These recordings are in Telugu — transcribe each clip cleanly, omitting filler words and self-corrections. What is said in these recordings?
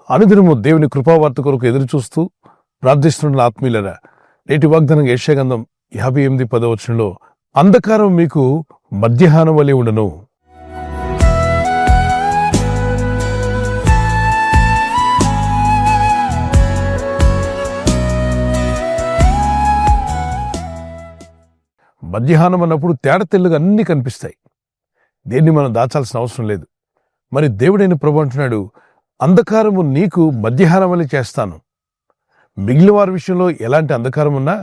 అనుదినము దేవుని కృపావార్త కొరకు ఎదురుచూస్తూ ప్రార్థిస్తున్న ఆత్మీయులరా, నేటి వాగ్దానం యెషయా గ్రంథం 58:10 అంధకారం మీకు మధ్యాహ్నం వలె ఉండను. మధ్యాహ్నం అన్నప్పుడు తేడ తెల్లుగా అన్నీ కనిపిస్తాయి. దేన్ని మనం దాచాల్సిన అవసరం లేదు. మరి దేవుడైన ప్రభు అంటున్నాడు, అంధకారము నీకు మధ్యాహ్నం వలె చేస్తాను. మిగిలిన వారి విషయంలో ఎలాంటి అంధకారం ఉన్నా,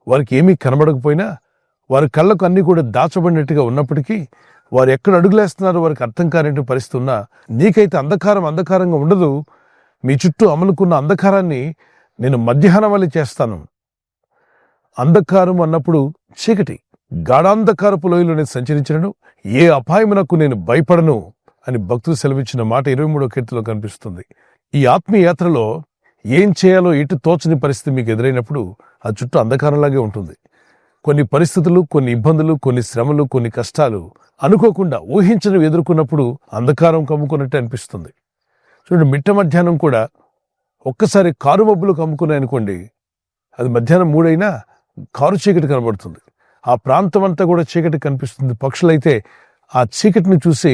వారికి ఏమీ కనబడకపోయినా, వారి కళ్ళకు అన్నీ కూడా దాచబడినట్టుగా ఉన్నప్పటికీ, వారు ఎక్కడ అడుగులేస్తున్నారో వారికి అర్థం కాని పరిస్థితి ఉన్నా, నీకైతే అంధకారంగా ఉండదు. మీ చుట్టూ అమలుకున్న అంధకారాన్ని నేను మధ్యాహ్నం వలె చేస్తాను. అంధకారం అన్నప్పుడు చీకటి. గాఢాంధకారపు లోయలో నేను సంచరించినను ఏ అపాయమునకు నేను భయపడను అని భక్తులు సెలవిచ్చిన మాట 23వ కీర్తనలో కనిపిస్తుంది. ఈ ఆత్మీయ యాత్రలో ఏం చేయాలో ఎటు తోచని పరిస్థితి మీకు ఎదురైనప్పుడు ఆ చుట్టూ అంధకారంలాగే ఉంటుంది. కొన్ని పరిస్థితులు, కొన్ని ఇబ్బందులు, కొన్ని శ్రమలు, కొన్ని కష్టాలు అనుకోకుండా ఊహించని ఎదుర్కొన్నప్పుడు అంధకారం కమ్ముకున్నట్టే అనిపిస్తుంది. చూడండి, మిట్ట మధ్యాహ్నం కూడా ఒక్కసారి కారు మబ్బులు కమ్ముకున్నాయనుకోండి, అది మధ్యాహ్నం 3 అయినా కారు చీకటి కనబడుతుంది. ఆ ప్రాంతం అంతా కూడా చీకటి కనిపిస్తుంది. పక్షులైతే ఆ చీకటిని చూసి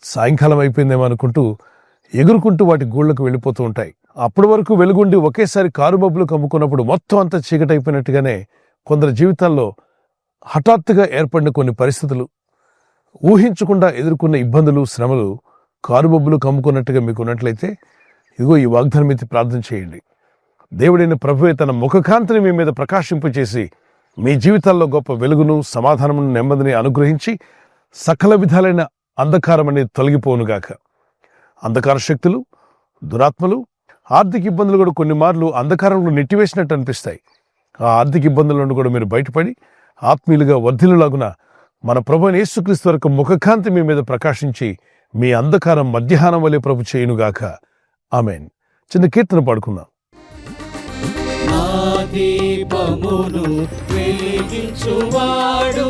సాయంకాలం అయిపోయిందేమో అనుకుంటూ ఎగురుకుంటూ వాటి గూళ్ళకు వెళ్ళిపోతూ ఉంటాయి. అప్పటి వరకు వెలుగుండి ఒకేసారి కారు మబ్బులు కమ్ముకున్నప్పుడు మొత్తం అంతా చీకటి అయిపోయినట్టుగానే కొందరి జీవితాల్లో హఠాత్తుగా ఏర్పడిన కొన్ని పరిస్థితులు, ఊహించకుండా ఎదుర్కొన్న ఇబ్బందులు, శ్రమలు కారు మబ్బులు కమ్ముకున్నట్టుగా మీకు ఉన్నట్లయితే, ఇదిగో ఈ వాగ్దానం మీద ప్రార్థన చేయండి. దేవుడైన ప్రభువే తన ముఖకాంతిని మీ మీద ప్రకాశింపచేసి మీ జీవితాల్లో గొప్ప వెలుగును, సమాధానమును, నెమ్మదిని అనుగ్రహించి సకల విధాలైన అంధకారం అనేది తొలగిపోనుగాక. అంధకార శక్తులు, దురాత్మలు, ఆర్థిక ఇబ్బందులు కూడా కొన్ని మార్లు అంధకారంలో నెట్టివేసినట్టు అనిపిస్తాయి. ఆ ఆర్థిక ఇబ్బందుల నుండి కూడా మీరు బయటపడి ఆత్మీయులుగా వర్ధిల్లులాగున మన ప్రభువైన యేసుక్రీస్తు వరకు ముఖకాంతి మీ మీద ప్రకాశించి మీ అంధకారం మధ్యాహ్నం వలె ప్రభు చేయునుగాక. ఆమేన్. చిన్న కీర్తన పాడుకుందాం. నా దీపమును వెలిగించువాడు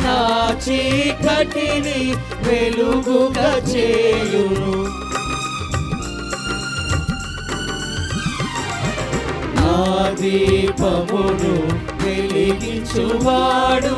నా చీకటిని వెలుగుగా చేయును. నా దీపమును వెలిగించువాడు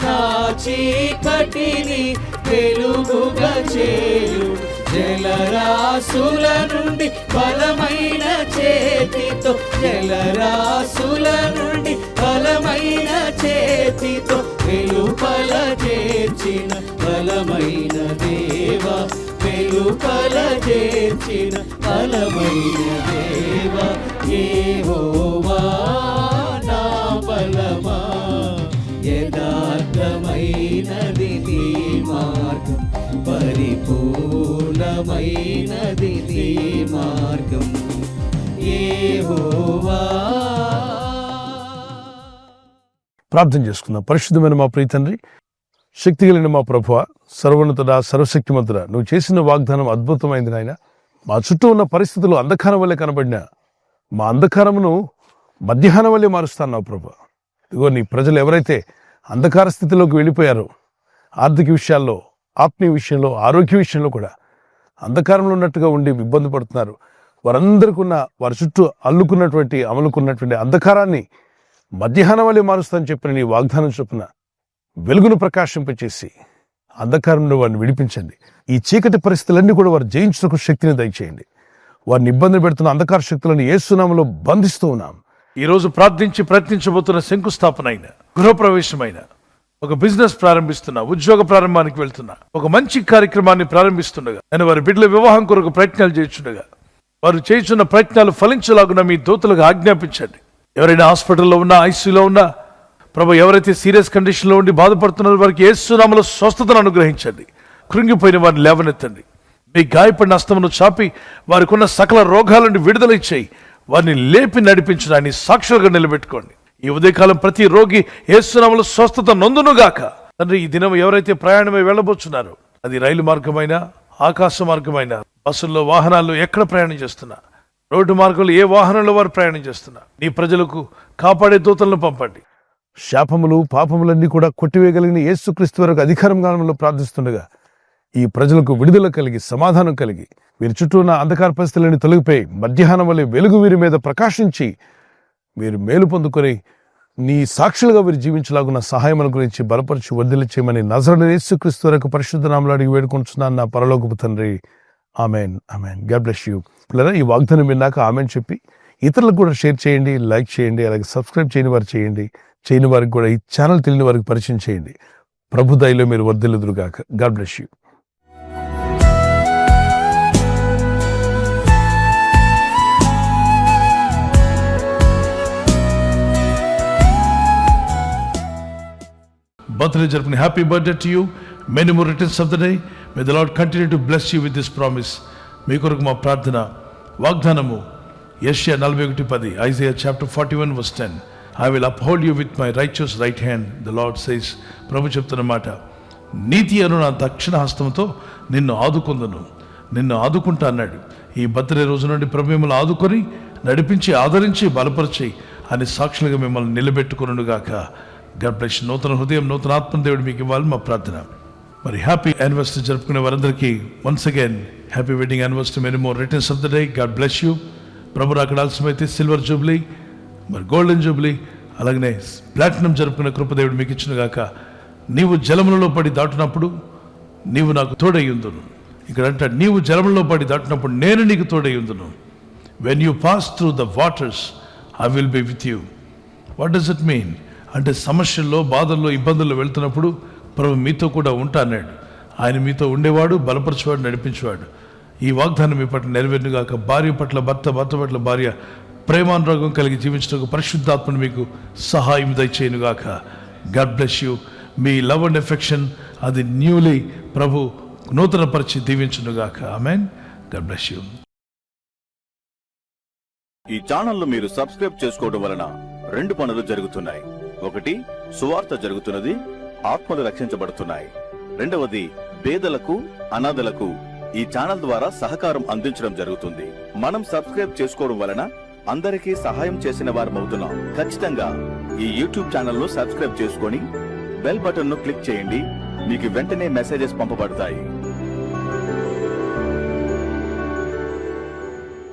నా చీకటిని వెలుగుగా చేయు. జలరాశుల నుండి బలమైన చేతితో, జలరాశుల నుండి బలమైన చేతితో వెలుపల చేర్చిన బలమైన దేవా, వెలుపల చేర్చిన బలమైన దేవా, యెహోవా నా బలమా, యథార్థమైనది నీ మార్గం, పరిపూర్ణమైనది నీ మార్గం, యెహోవా. ప్రార్థన చేసుకుందాం. పరిశుద్ధమైన మా ప్రియ తండ్రి, శక్తి కలిగిన మా ప్రభువా, సర్వోన్నతుడా, సర్వశక్తిమంతుడా, నువ్వు చేసిన వాగ్దానం అద్భుతమైంది నాయన. మా చుట్టూ ఉన్న పరిస్థితులు అంధకారం వల్లే కనబడినా మా అంధకారమును మధ్యాహ్నం వల్లే మారుస్తాను ప్రభు. ఇదిగో నీ ప్రజలు ఎవరైతే అంధకార స్థితిలోకి వెళ్ళిపోయారో, ఆర్థిక విషయాల్లో, ఆత్మీయ విషయంలో, ఆరోగ్య విషయంలో కూడా అంధకారంలో ఉన్నట్టుగా ఉండి ఇబ్బంది పడుతున్నారు, వారందరికీ ఉన్న వారి చుట్టూ అమలుకున్నటువంటి అంధకారాన్ని మధ్యాహ్నం వల్లే మారుస్తానని చెప్పిన నీ వాగ్దానం చొప్పున వెలుగును ప్రకాశింపచేసి అంధకారంలో వారిని విడిపించండి. ఈ చీకటి పరిస్థితులన్నీ కూడా వారు జయించుటకు శక్తిని దయచేయండి. వారిని ఇబ్బంది పెడుతున్న అంధకార శక్తులను యేసు నామములో బంధిస్తూ ఉన్నాం. ఈరోజు ప్రార్థించి ప్రయత్నించబోతున్న శంకుస్థాపన, గృహప్రవేశమైన, ఒక బిజినెస్ ప్రారంభిస్తున్నా, ఉద్యోగ ప్రారంభానికి వెళ్తున్నా, ఒక మంచి కార్యక్రమాన్ని ప్రారంభిస్తుండగా, నేను వారి బిడ్డల వివాహం కొరకు ప్రయత్నాలు చేస్తుండగా, వారు చేస్తున్న ప్రయత్నాలు ఫలించలాగున మీ దూతలకు ఆజ్ఞాపించండి. ఎవరైనా హాస్పిటల్లో ఉన్నా, ఐసీయూలో ఉన్నా ప్రభు, ఎవరైతే సీరియస్ కండిషన్లో ఉండి బాధపడుతున్నారో వారికి యేసు నామములో స్వస్థతను అనుగ్రహించండి. కృంగిపోయిన వారిని లేవనెత్తండి. మీ గాయపడిన హస్తమును చాపి వారికి ఉన్న సకల రోగాల నుండి విడుదల ఇచ్చేయి. వారిని లేపి నడిపించడాన్ని సాక్షులుగా నిలబెట్టుకోండి. ఈ ఉదయకాలం ప్రతి రోగి యేసు నామములో స్వస్థత నొందునుగాక. తండ్రి, ఈ దినం ఎవరైతే ప్రయాణమై వెళ్ళబోతున్నారో, అది రైలు మార్గమైన, ఆకాశ మార్గమైన, బస్సుల్లో, వాహనాల్లో ఎక్కడ ప్రయాణం చేస్తున్నా, రోడ్డు మార్గంలో ఏ వాహనంలో వారు ప్రయాణం చేస్తున్నా, నీ ప్రజలకు కాపాడే దూతలను పంపండి. శాపములు, పాపములన్నీ కూడా కొట్టివేయగలిగిన యేసుక్రీస్తు వరకు అధికారం కాలంలో ప్రార్థిస్తుండగా ఈ ప్రజలకు విడుదల కలిగి, సమాధానం కలిగి, వీరి చుట్టూ ఉన్న అంధకార పరిస్థితులని తొలగిపోయి మధ్యాహ్నం వలె వెలుగు వీరి మీద ప్రకాశించి వీరు మేలు పొందుకొని నీ సాక్షులుగా వీరు జీవించలాగున్న సహాయముల గురించి బలపరిచి వర్ధిల్ల చేయమని నజరేయుడైన యేసుక్రీస్తు యొక్క పరిశుద్ధ నామములో అడిగి వేడుకుంటున్నాను నా పరలోకపు తండ్రి. Amen, amen. God bless you. పిల్లరా, ఈ వాగ్దానం విన్నాక ఆమెన్ చెప్పి ఇతరులకు కూడా షేర్ చేయండి, లైక్ చేయండి, అలాగే సబ్స్క్రైబ్ చేయని వారు చేయండి, చేయని వారికి కూడా ఈ ఛానల్ తెలియని వారికి పరిచయం చేయండి. ప్రభు దయలో మీరు వర్ధిల్లుదురుగాక. God bless you. Birthday జరుపుకునే happy birthday to you. Many more returns of the day. May the lord continue to bless you with this promise. మీ కొరకు మా ప్రార్థన వాగ్దానము Yeshaya 41:10, Isaiah chapter 41:10. I will uphold you with my righteous right hand, the Lord says. ప్రభు చెప్తున్న మాట, నీతి అను నా దక్షిణ హస్తంతో నిన్ను ఆదుకుందును, నిన్ను ఆదుకుంటా అన్నాడు. ఈ బర్త్డే రోజు నుండి ప్రభు మిమ్మల్ని ఆదుకొని నడిపించి ఆదరించి బలపరిచి అని సాక్షులుగా మిమ్మల్ని నిలబెట్టుకునుగాక. God bless. నూతన హృదయం, నూతన ఆత్మ దేవుడు మీకు ఇవ్వాలి మా ప్రార్థన. మరి హ్యాపీ యానివర్సరీ జరుపుకునే వారందరికీ once again happy wedding anniversary. Many more returns of the day. God bless you. ప్రభు అక్కడ ఆలస్యమైతే సిల్వర్ జూబ్లీ, మరి గోల్డెన్ జూబ్లీ, అలాగనే ప్లాటినం జరుపుకునే కృపదేవుడు మీకు ఇచ్చినగాక. నీవు జలములలో పడి దాటినప్పుడు నీవు నాకు తోడయ్యుందును. ఇక్కడ అంటాడు, నీవు జలములలో పడి దాటినప్పుడు నేను నీకు తోడయ్యుందును. When you pass through the waters I will be with you. What does it mean అంటే, సమస్యల్లో, బాధల్లో, ఇబ్బందుల్లో వెళ్తున్నప్పుడు ప్రభు మీతో కూడా ఉంటా అన్నాడు. ఆయన మీతో ఉండేవాడు, బలపరిచేవాడు, నడిపించేవాడు. ఈ వాగ్దానం మీ పట్ల నెరవేరునుగాక. భార్య పట్ల భర్త, భర్త పట్ల భార్య ప్రేమానురాగం కలిగి జీవించడానికి పరిశుద్ధాత్మను మీకు సహాయం దయచేయునుగాక. God bless you. మీ లవ్ అండ్ ఎఫెక్షన్ అది న్యూలీ ప్రభు నూతన పరిచి దీవించునుగాక. ఆమెన్. God bless you. ఈ ఛానల్ మీరు సబ్స్క్రైబ్ చేసుకోవడం వలన 2 పనులు జరుగుతున్నాయి. ఒకటి, సువార్త జరుగుతున్నది, ఆత్మలు రక్షించబడుతున్నాయి. రెండవది, పేదలకు, అనాథలకు ఈ ఛానల్ ద్వారా సహకారం అందించడం జరుగుతుంది. మనం సబ్స్క్రైబ్ చేసుకోవడం వలన అందరికీ సహాయం చేసిన వారమవుతున్నాం. ఖచ్చితంగా ఈ యూట్యూబ్ ఛానల్ ను సబ్స్క్రైబ్ చేసుకొని బెల్ బటన్ ను క్లిక్ చేయండి. మీకు వెంటనే మెసేజెస్ పంపబడతాయి.